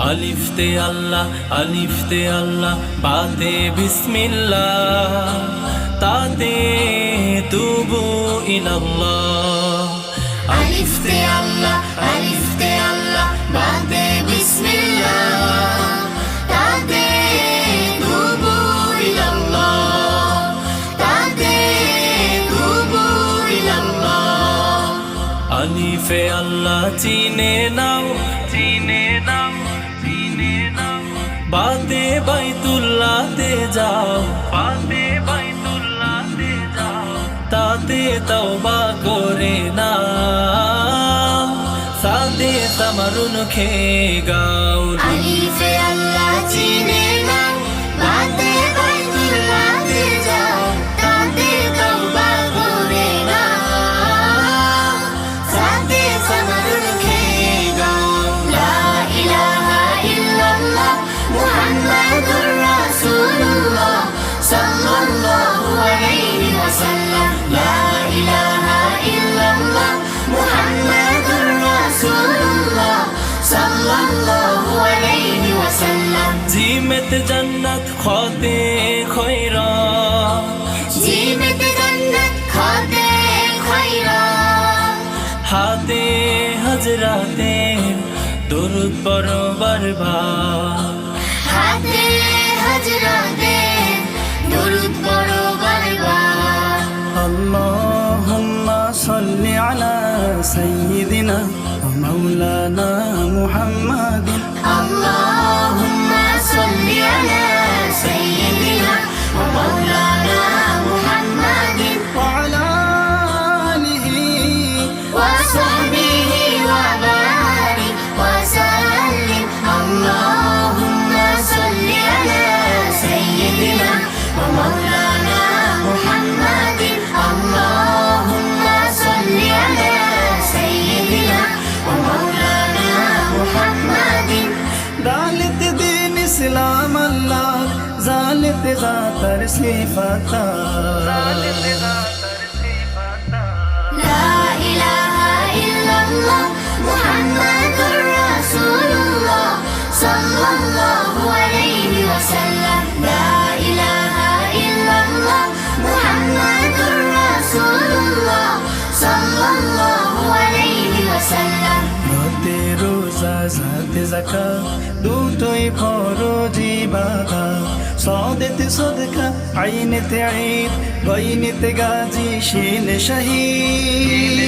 আলিফতে আল্লাহ, আলিফতে আল্লাহ, বাতে বিসমিল্লাহ, তাতে তুবু ইলাল্লাহ। আলিফতে আল্লাহ, আলিফতে আল্লাহ, বাতে বিসমিল্লাহ, তাতে তুবু ইলাল্লাহ, তাতে তুবু ইলাল্লাহ। আলিফে আল্লাহ চিনে নাও, চিনে নাও, চিনে নাও, বাতে বাইতুল্লাহতে যাও, বাতে বাইতুল্লাহতে যাও, তাতে তওবা করে নাও, সাদে তামারুন খেয়ে গাও। আলিফে আল্লাহ চিনে নাও, বাতে বাইতুল্লাহতে যাও, তাতে তওবা করে নাও, সাদে তামারুন খেয়ে গাও। লা ইলাহা ইল্লাল্লাহ মুহাম্মাদুর রাসূলুল্লাহ সাল্লাল্লাহু আলাইহি ওয়াসাল্লাম। লা ইলাহা ইল্লাল্লাহ মুহাম্মাদুর রাসূলুল্লাহ সাল্লাল্লাহু আলাইহি ওয়াসাল্লাম। জিমেত জান্নাত খতে খয়রা, জিমেত জান্নাত খতে খয়রা, হাতে হজরাতে দরুদ পড়ো বারবার, হাতে হজরাতে দরুদ পড়ো বারবার। আল্লাহুম্মা সাল্লি আলা সাইয়্যিদিনা ওয়া মাওলানা মুহাম্মাদিন। আল্লাহুম্মা সাল্লি আলা সাইয়্যিদিনা ওয়া মাওলানা মুহাম্মাদিন ওয়া আলা আলিহি ওয়া সাহবিহি ওয়া বারিক ওয়া সাল্লিম। আল্লাহুম্মা সাল্লি আলা সাইয়্যিদিনা ওয়া মাওলানা মুহাম্মাদিন। আল্লাহুম্মা সাল্লি আলা সাইয়্যিদিনা ওয়া মাওলানা মুহাম্মাদিন। দালিত দিন ইসলাম আল্লাহ, জালিত জাতার সিফাতা, জালিত জাতার সিফাতা। লা ইলাহা ইল্লাল্লাহ মুহাম্মাদুর রাসূলুল্লাহ সাল্লাল্লাহু আলাইহি ওয়াসাল্লাম। লা ইলাহা ইল্লাল্লাহ মুহাম্মাদুর রাসূলুল্লাহ সাল্লাল্লাহু আলাইহি ওয়াসাল্লাম। রাতে রোজা জাতে যাকাত দুটোই ফরজ ইবাদত, সাদেতে সাদকা আইনেতে ঈদ, গায়নেতে গাজী শিনে শহীদ।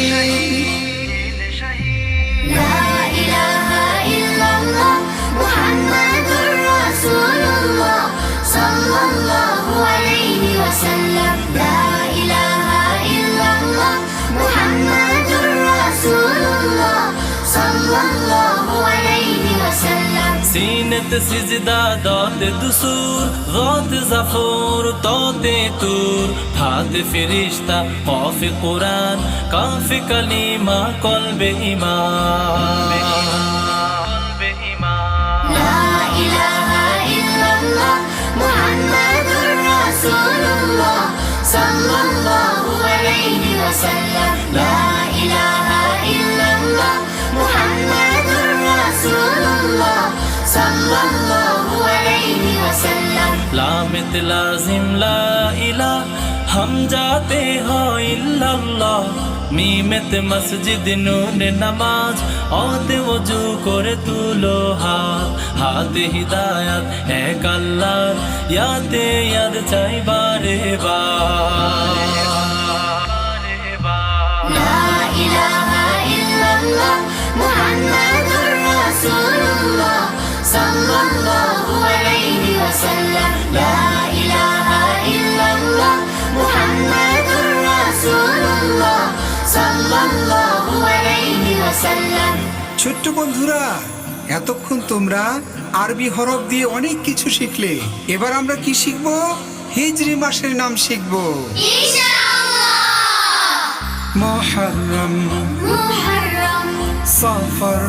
লা ইলাহা ইল্লাল্লাহ মুহাম্মাদুর রাসূলুল্লাহ সাল্লাল্লাহু আলাইহি ওয়াসাল্লাম। লা ইলাহা ইল্লাল্লাহ মুহাম্মাদুর রাসূলুল্লাহ সাল্লাল্লাহু আলাইহি ওয়াসাল্লাম। সিনত সিজদা দাতে দুসুর, গাত জাফর তাতে তুর, ফাতে ফিরিস্তা কাফে কুরআন, কাফে কালিমা কলবে ঈমান। লা ইলাহা ইল্লাল্লাহ মুহাম্মাদুর রাসূলুল্লাহ সাল্লাল্লাহু আলাইহি ওয়াসাল্লাম। লা ইলাহা ইল্লাল্লাহ মুহাম্মাদুর রাসূলুল্লাহ সাল্লাল্লাহু আলাইহি ওয়াসাল্লাম। লামিত লাজিম লা ইলাহ, হামজাতে হয় ইল্লাল্লাহ, মিমেত মসজিদ নুন নামাজ, ওতে ওযু করে তুলো হাত, হাতে হিদায়াত এক আল্লাহর, ইয়াতে ইয়াদ চাই বারে বার। লা ইলাহা ইল্লাল্লাহ মুহাম্মাদুর রাসূলুল্লাহ সাল্লাল্লাহু আলাইহি ওয়াসাল্লাম। লা ইলাহা ইল্লাল্লাহ মুহাম্মাদুর রাসূলুল্লাহ সাল্লাল্লাহু আলাইহি ওয়াসাল্লাম। ছোট্ট বন্ধুরা, এতক্ষণ তোমরা আরবি হরফ দিয়ে অনেক কিছু শিখলে। এবার আমরা কি শিখবো? হিজরি মাসের নাম শিখবো। ইনশাআল্লাহ। মুহররম, মুহররম, সফর,